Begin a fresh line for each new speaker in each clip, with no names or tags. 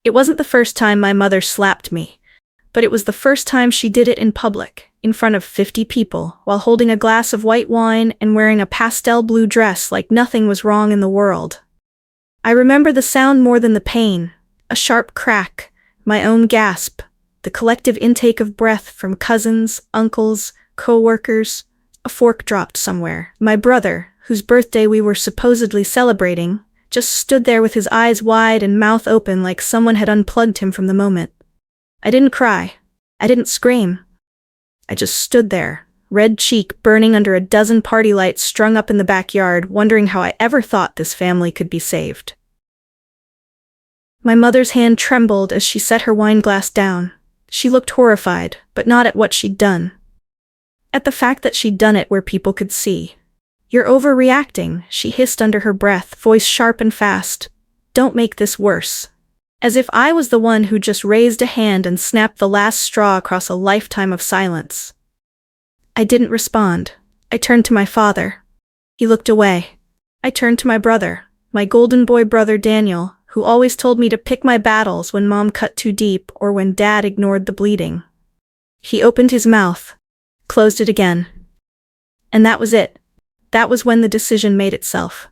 It wasn't the first time my mother slapped me, but it was the first time she did it in public, in front of 50 people, while holding a glass of white wine and wearing a pastel blue dress like nothing was wrong in the world. I remember the sound more than the pain, a sharp crack, my own gasp, the collective intake of breath from cousins, uncles, co-workers, a fork dropped somewhere. My brother, whose birthday we were supposedly celebrating, just stood there with his eyes wide and mouth open like someone had unplugged him from the moment. I didn't cry. I didn't scream. I just stood there, red cheek burning under a dozen party lights strung up in the backyard, wondering how I ever thought this family could be saved. My mother's hand trembled as she set her wine glass down. She looked horrified, but not at what she'd done. At the fact that she'd done it where people could see. "You're overreacting," she hissed under her breath, voice sharp and fast. "Don't make this worse." As if I was the one who just raised a hand and snapped the last straw across a lifetime of silence. I didn't respond. I turned to my father. He looked away. I turned to my brother, my golden boy brother Daniel, who always told me to pick my battles when Mom cut too deep or when Dad ignored the bleeding. He opened his mouth, closed it again. And that was it. That was when the decision made itself.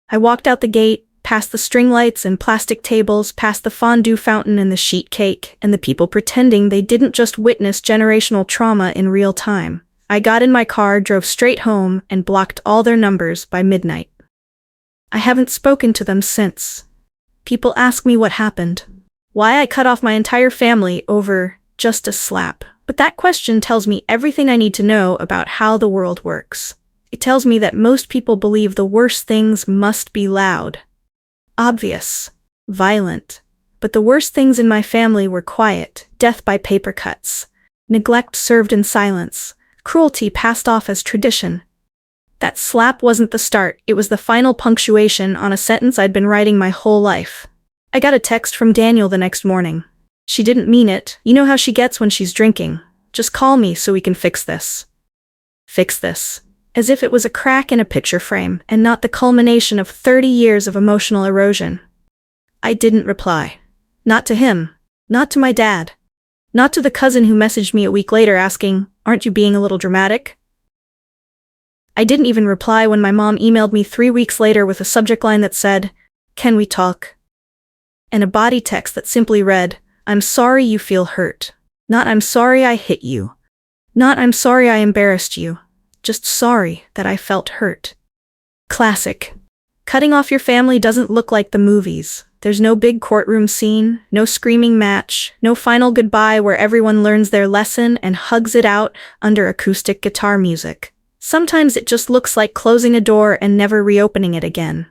I walked out the gate, past the string lights and plastic tables, past the fondue fountain and the sheet cake, and the people pretending they didn't just witness generational trauma in real time. I got in my car, drove straight home, and blocked all their numbers by midnight. I haven't spoken to them since. People ask me what happened. Why I cut off my entire family over just a slap. But that question tells me everything I need to know about how the world works. It tells me that most people believe the worst things must be loud, obvious, violent. But the worst things in my family were quiet, death by paper cuts, neglect served in silence, cruelty passed off as tradition. That slap wasn't the start, it was the final punctuation on a sentence I'd been writing my whole life. I got a text from Daniel the next morning. She didn't mean it. You know how she gets when she's drinking. "Just call me so we can fix this." Fix this. As if it was a crack in a picture frame, and not the culmination of 30 years of emotional erosion. I didn't reply. Not to him. Not to my dad. Not to the cousin who messaged me a week later asking, "Aren't you being a little dramatic?" I didn't even reply when my mom emailed me 3 weeks later with a subject line that said, "Can we talk?" And a body text that simply read, "I'm sorry you feel hurt. Not I'm sorry I hit you. Not I'm sorry I embarrassed you. Just sorry that I felt hurt." Classic. Cutting off your family doesn't look like the movies. There's no big courtroom scene, no screaming match, no final goodbye where everyone learns their lesson and hugs it out under acoustic guitar music. Sometimes it just looks like closing a door and never reopening it again.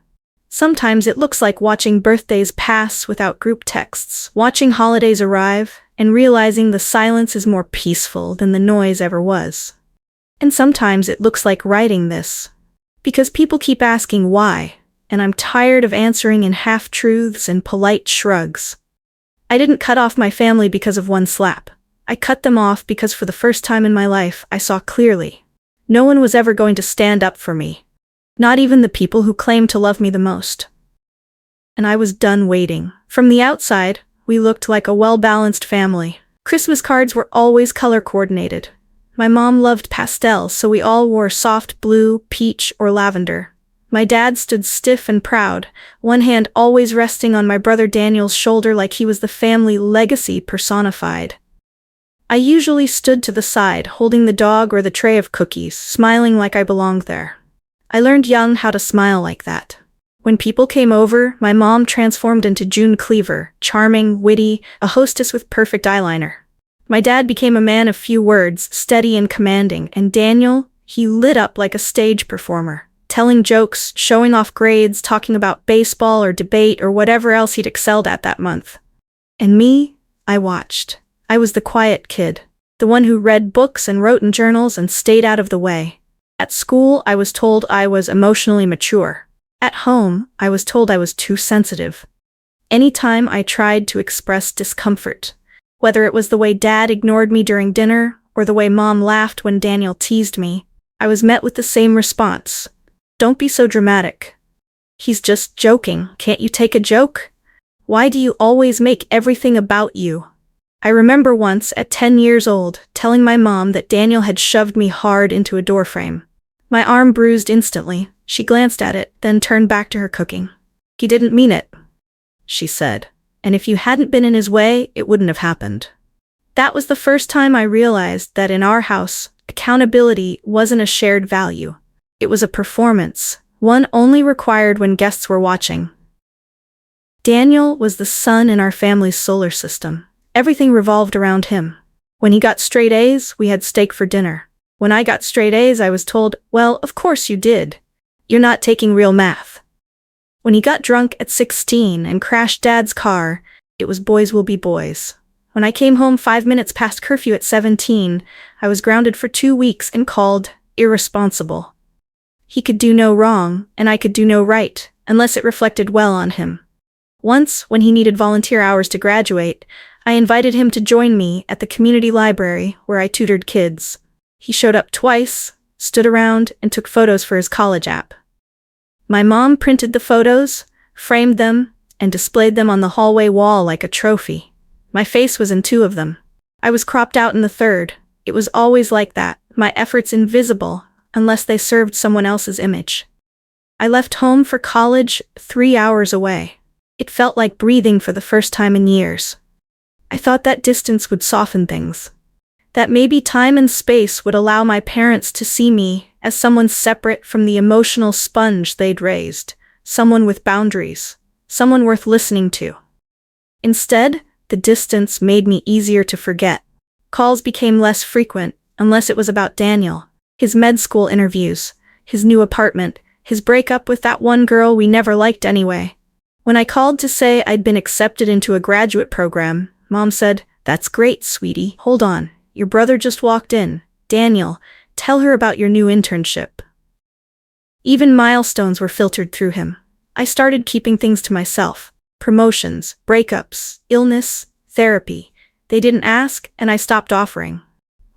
Sometimes it looks like watching birthdays pass without group texts, watching holidays arrive, and realizing the silence is more peaceful than the noise ever was. And sometimes it looks like writing this. Because people keep asking why, and I'm tired of answering in half-truths and polite shrugs. I didn't cut off my family because of one slap. I cut them off because for the first time in my life, I saw clearly. No one was ever going to stand up for me. Not even the people who claimed to love me the most. And I was done waiting. From the outside, we looked like a well-balanced family. Christmas cards were always color-coordinated. My mom loved pastels, so we all wore soft blue, peach, or lavender. My dad stood stiff and proud, one hand always resting on my brother Daniel's shoulder like he was the family legacy personified. I usually stood to the side, holding the dog or the tray of cookies, smiling like I belonged there. I learned young how to smile like that. When people came over, my mom transformed into June Cleaver, charming, witty, a hostess with perfect eyeliner. My dad became a man of few words, steady and commanding, and Daniel, he lit up like a stage performer, telling jokes, showing off grades, talking about baseball or debate or whatever else he'd excelled at that month. And me, I watched. I was the quiet kid, the one who read books and wrote in journals and stayed out of the way. At school, I was told I was emotionally mature. At home, I was told I was too sensitive. Anytime I tried to express discomfort, whether it was the way Dad ignored me during dinner or the way Mom laughed when Daniel teased me, I was met with the same response. "Don't be so dramatic. He's just joking. Can't you take a joke?" Why do you always make everything about you? I remember once, at 10 years old, telling my mom that Daniel had shoved me hard into a doorframe. My arm bruised instantly. She glanced at it, then turned back to her cooking. He didn't mean it, she said. And if you hadn't been in his way, it wouldn't have happened. That was the first time I realized that in our house, accountability wasn't a shared value. It was a performance, one only required when guests were watching. Daniel was the sun in our family's solar system. Everything revolved around him. When he got straight A's, we had steak for dinner. When I got straight A's, I was told, well, of course you did. You're not taking real math. When he got drunk at 16 and crashed Dad's car, it was boys will be boys. When I came home 5 minutes past curfew at 17, I was grounded for 2 weeks and called irresponsible. He could do no wrong, and I could do no right, unless it reflected well on him. Once, when he needed volunteer hours to graduate, I invited him to join me at the community library where I tutored kids. He showed up twice, stood around, and took photos for his college app. My mom printed the photos, framed them, and displayed them on the hallway wall like a trophy. My face was in 2 of them. I was cropped out in the 3rd. It was always like that, my efforts invisible, unless they served someone else's image. I left home for college 3 hours away. It felt like breathing for the first time in years. I thought that distance would soften things. That maybe time and space would allow my parents to see me as someone separate from the emotional sponge they'd raised, someone with boundaries, someone worth listening to. Instead, the distance made me easier to forget. Calls became less frequent, unless it was about Daniel, his med school interviews, his new apartment, his breakup with that one girl we never liked anyway. When I called to say I'd been accepted into a graduate program, Mom said, "That's great, sweetie. Hold on. Your brother just walked in. Daniel, tell her about your new internship." Even milestones were filtered through him. I started keeping things to myself. Promotions, breakups, illness, therapy. They didn't ask, and I stopped offering.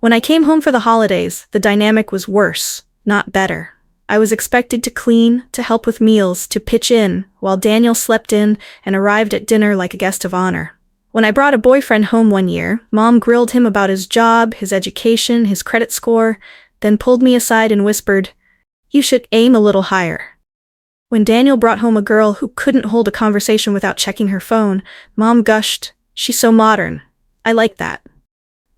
When I came home for the holidays, the dynamic was worse, not better. I was expected to clean, to help with meals, to pitch in, while Daniel slept in and arrived at dinner like a guest of honor. When I brought a boyfriend home one year, Mom grilled him about his job, his education, his credit score, then pulled me aside and whispered, "You should aim a little higher." When Daniel brought home a girl who couldn't hold a conversation without checking her phone, Mom gushed, "She's so modern. I like that."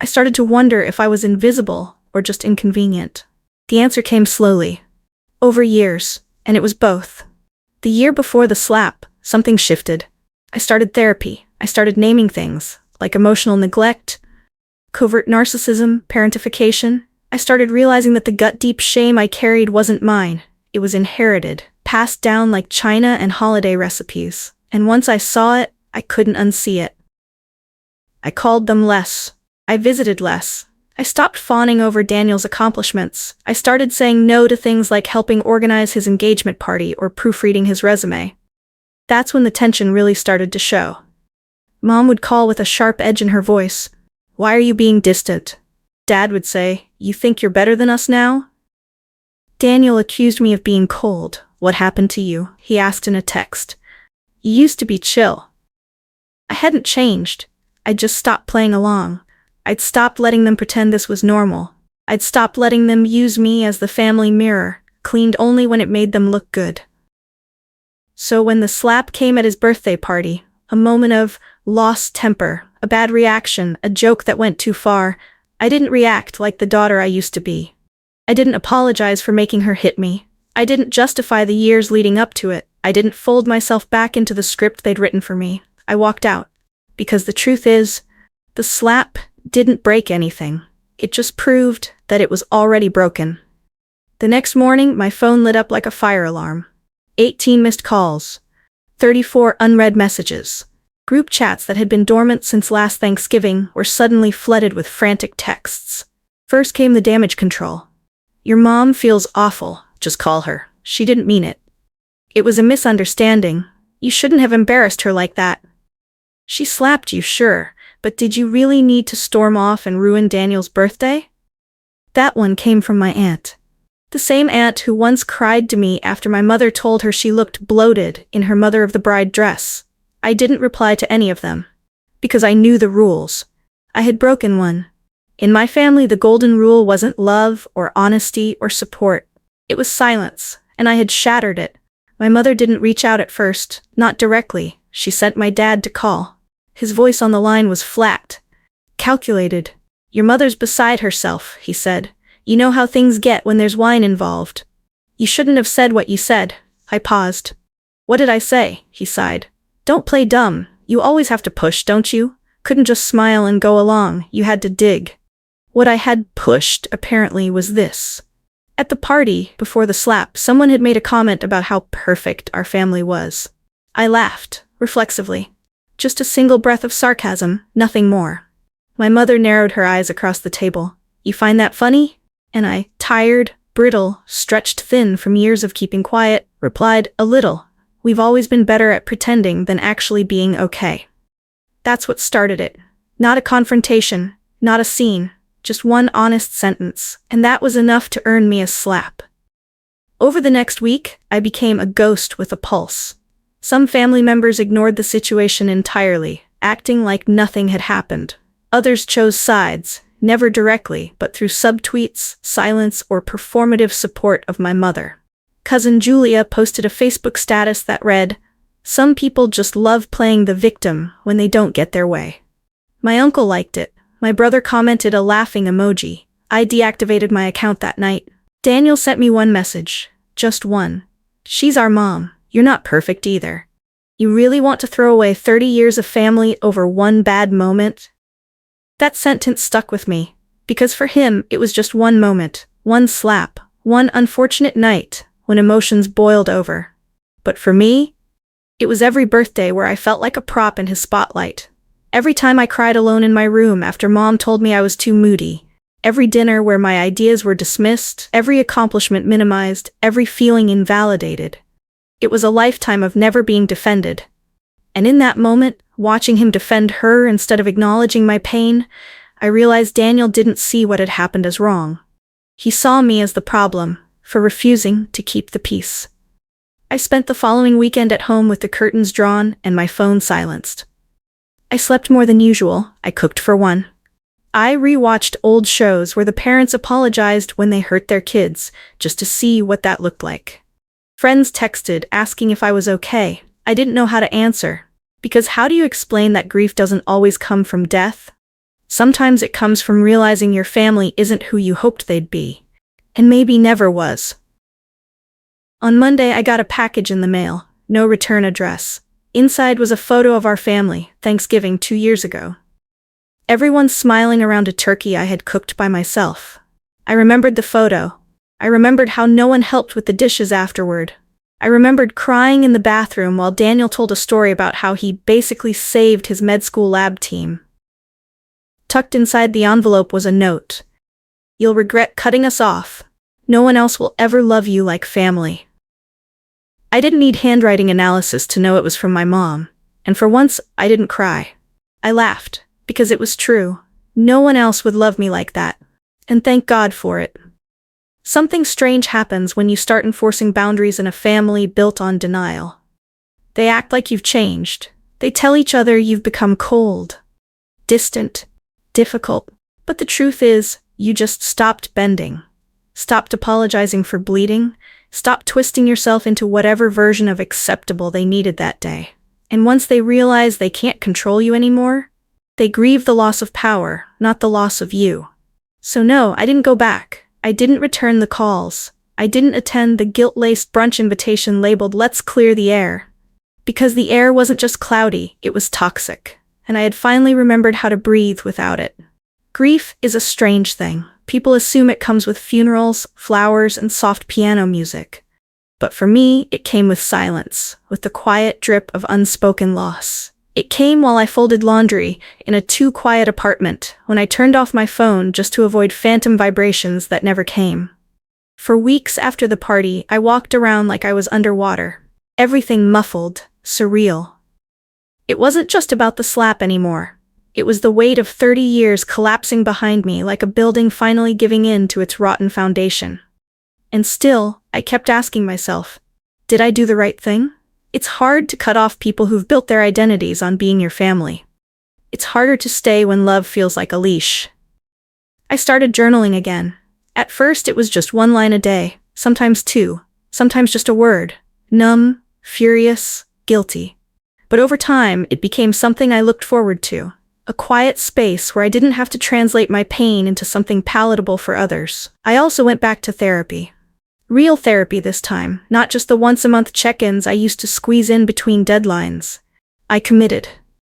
I started to wonder if I was invisible or just inconvenient. The answer came slowly. Over years, and it was both. The year before the slap, something shifted. I started therapy. I started naming things, like emotional neglect, covert narcissism, parentification. I started realizing that the gut-deep shame I carried wasn't mine. It was inherited, passed down like china and holiday recipes. And once I saw it, I couldn't unsee it. I called them less. I visited less. I stopped fawning over Daniel's accomplishments. I started saying no to things like helping organize his engagement party or proofreading his resume. That's when the tension really started to show. Mom would call with a sharp edge in her voice. "Why are you being distant?" Dad would say, "You think you're better than us now?" Daniel accused me of being cold. "What happened to you?" he asked in a text. "You used to be chill." I hadn't changed. I'd just stopped playing along. I'd stopped letting them pretend this was normal. I'd stopped letting them use me as the family mirror, cleaned only when it made them look good. So when the slap came at his birthday party, a moment of lost temper, a bad reaction, a joke that went too far, I didn't react like the daughter I used to be. I didn't apologize for making her hit me. I didn't justify the years leading up to it. I didn't fold myself back into the script they'd written for me. I walked out. Because the truth is, the slap didn't break anything. It just proved that it was already broken. The next morning, my phone lit up like a fire alarm. 18 missed calls. 34 unread messages. Group chats that had been dormant since last Thanksgiving were suddenly flooded with frantic texts. First came the damage control. "Your mom feels awful. Just call her. She didn't mean it. It was a misunderstanding. You shouldn't have embarrassed her like that. She slapped you, sure, but did you really need to storm off and ruin Daniel's birthday?" That one came from my aunt. The same aunt who once cried to me after my mother told her she looked bloated in her mother of the bride dress. I didn't reply to any of them. Because I knew the rules. I had broken one. In my family, the golden rule wasn't love or honesty or support. It was silence, and I had shattered it. My mother didn't reach out at first, not directly. She sent my dad to call. His voice on the line was flat, calculated. "Your mother's beside herself," he said. "You know how things get when there's wine involved." "You shouldn't have said what you said." I paused. "What did I say?" He sighed. "Don't play dumb. You always have to push, don't you? Couldn't just smile and go along, you had to dig." What I had pushed, apparently, was this. At the party, before the slap, someone had made a comment about how perfect our family was. I laughed, reflexively. Just a single breath of sarcasm, nothing more. My mother narrowed her eyes across the table. "You find that funny?" And I, tired, brittle, stretched thin from years of keeping quiet, replied, "A little. We've always been better at pretending than actually being okay." That's what started it. Not a confrontation, not a scene, just one honest sentence, and that was enough to earn me a slap. Over the next week, I became a ghost with a pulse. Some family members ignored the situation entirely, acting like nothing had happened. Others chose sides, never directly, but through subtweets, silence, or performative support of my mother. Cousin Julia posted a Facebook status that read, "Some people just love playing the victim when they don't get their way." My uncle liked it. My brother commented a laughing emoji. I deactivated my account that night. Daniel sent me one message. Just one. "She's our mom. You're not perfect either. You really want to throw away 30 years of family over one bad moment?" That sentence stuck with me, because for him it was just one moment, one slap, one unfortunate night when emotions boiled over. But for me, it was every birthday where I felt like a prop in his spotlight. Every time I cried alone in my room after Mom told me I was too moody. Every dinner where my ideas were dismissed, every accomplishment minimized, every feeling invalidated. It was a lifetime of never being defended. And in that moment, watching him defend her instead of acknowledging my pain, I realized Daniel didn't see what had happened as wrong. He saw me as the problem, for refusing to keep the peace. I spent the following weekend at home with the curtains drawn and my phone silenced. I slept more than usual. I cooked for one. I rewatched old shows where the parents apologized when they hurt their kids, just to see what that looked like. Friends texted asking if I was okay. I didn't know how to answer. Because how do you explain that grief doesn't always come from death? Sometimes it comes from realizing your family isn't who you hoped they'd be. And maybe never was. On Monday, I got a package in the mail. No return address. Inside was a photo of our family, Thanksgiving 2 years ago. Everyone smiling around a turkey I had cooked by myself. I remembered the photo. I remembered how no one helped with the dishes afterward. I remembered crying in the bathroom while Daniel told a story about how he basically saved his med school lab team. Tucked inside the envelope was a note. "You'll regret cutting us off. No one else will ever love you like family." I didn't need handwriting analysis to know it was from my mom, and for once, I didn't cry. I laughed, because it was true. No one else would love me like that. And thank God for it. Something strange happens when you start enforcing boundaries in a family built on denial. They act like you've changed. They tell each other you've become cold, distant, difficult. But the truth is, you just stopped bending. Stopped apologizing for bleeding. Stopped twisting yourself into whatever version of acceptable they needed that day. And once they realize they can't control you anymore, they grieve the loss of power, not the loss of you. So no, I didn't go back. I didn't return the calls. I didn't attend the guilt-laced brunch invitation labeled "Let's clear the air." Because the air wasn't just cloudy, it was toxic. And I had finally remembered how to breathe without it. Grief is a strange thing. People assume it comes with funerals, flowers, and soft piano music. But for me, it came with silence, with the quiet drip of unspoken loss. It came while I folded laundry in a too-quiet apartment, when I turned off my phone just to avoid phantom vibrations that never came. For weeks after the party, I walked around like I was underwater. Everything muffled, surreal. It wasn't just about the slap anymore. It was the weight of 30 years collapsing behind me like a building finally giving in to its rotten foundation. And still, I kept asking myself, did I do the right thing? It's hard to cut off people who've built their identities on being your family. It's harder to stay when love feels like a leash. I started journaling again. At first it was just one line a day, sometimes two, sometimes just a word. Numb, furious, guilty. But over time, it became something I looked forward to. A quiet space where I didn't have to translate my pain into something palatable for others. I also went back to therapy. Real therapy this time, not just the once-a-month check-ins I used to squeeze in between deadlines. I committed.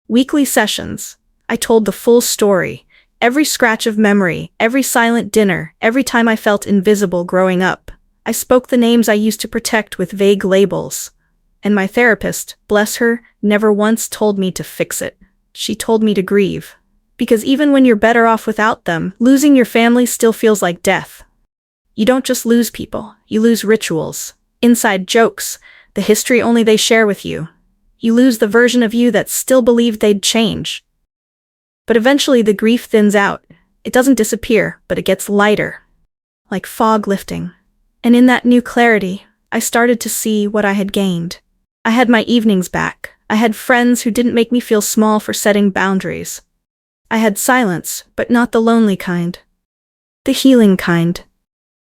Weekly sessions. I told the full story. Every scratch of memory, every silent dinner, every time I felt invisible growing up. I spoke the names I used to protect with vague labels. And my therapist, bless her, never once told me to fix it. She told me to grieve. Because even when you're better off without them, losing your family still feels like death. You don't just lose people, you lose rituals, inside jokes, the history only they share with you. You lose the version of you that still believed they'd change. But eventually the grief thins out. It doesn't disappear, but it gets lighter. Like fog lifting. And in that new clarity, I started to see what I had gained. I had my evenings back. I had friends who didn't make me feel small for setting boundaries. I had silence, but not the lonely kind. The healing kind.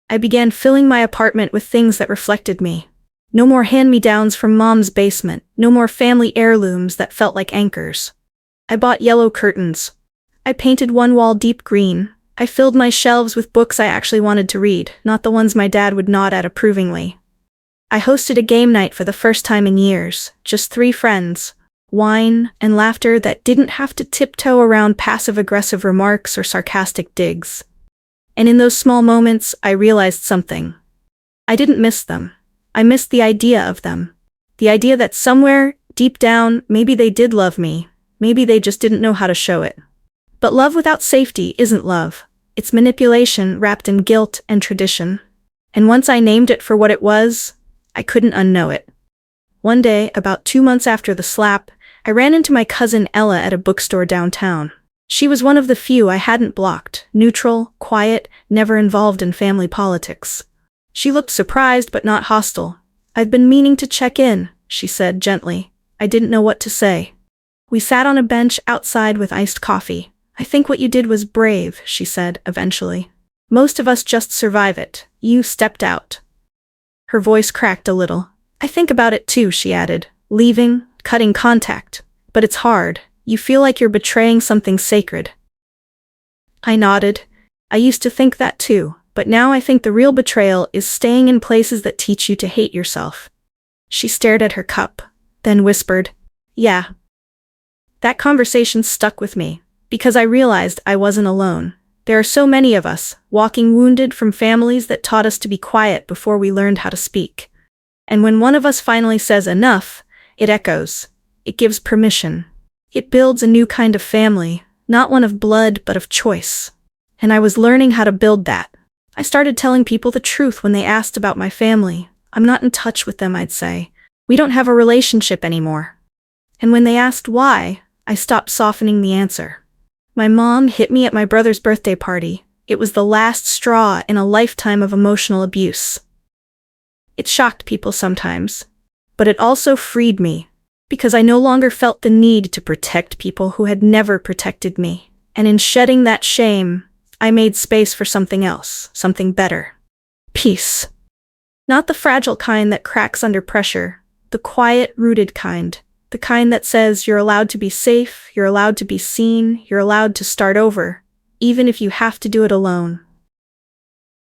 I began filling my apartment with things that reflected me. No more hand-me-downs from mom's basement, no more family heirlooms that felt like anchors. I bought yellow curtains. I painted one wall deep green. I filled my shelves with books I actually wanted to read, not the ones my dad would nod at approvingly. I hosted a game night for the first time in years, just 3 friends, wine and laughter that didn't have to tiptoe around passive-aggressive remarks or sarcastic digs. And in those small moments, I realized something. I didn't miss them. I missed the idea of them. The idea that somewhere, deep down, maybe they did love me. Maybe they just didn't know how to show it. But love without safety isn't love. It's manipulation wrapped in guilt and tradition. And once I named it for what it was, I couldn't unknow it. One day, about 2 months after the slap, I ran into my cousin Ella at a bookstore downtown. She was one of the few I hadn't blocked, neutral, quiet, never involved in family politics. She looked surprised but not hostile. "I've been meaning to check in," she said gently. I didn't know what to say. We sat on a bench outside with iced coffee. "I think what you did was brave," she said eventually. "Most of us just survive it. You stepped out." Her voice cracked a little. "I think about it too," she added. "Leaving, cutting contact. But it's hard. You feel like you're betraying something sacred." I nodded. I used to think that too, but now I think the real betrayal is staying in places that teach you to hate yourself. She stared at her cup, then whispered, "Yeah." That conversation stuck with me, because I realized I wasn't alone. There are so many of us, walking wounded from families that taught us to be quiet before we learned how to speak. And when one of us finally says enough, it echoes. It gives permission. It builds a new kind of family, not one of blood but of choice. And I was learning how to build that. I started telling people the truth when they asked about my family. "I'm not in touch with them," I'd say. "We don't have a relationship anymore." And when they asked why, I stopped softening the answer. My mom hit me at my brother's birthday party. It was the last straw in a lifetime of emotional abuse. It shocked people sometimes, but it also freed me, because I no longer felt the need to protect people who had never protected me. And in shedding that shame, I made space for something else, something better. Peace. Not the fragile kind that cracks under pressure, the quiet, rooted kind. The kind that says you're allowed to be safe, you're allowed to be seen, you're allowed to start over, even if you have to do it alone.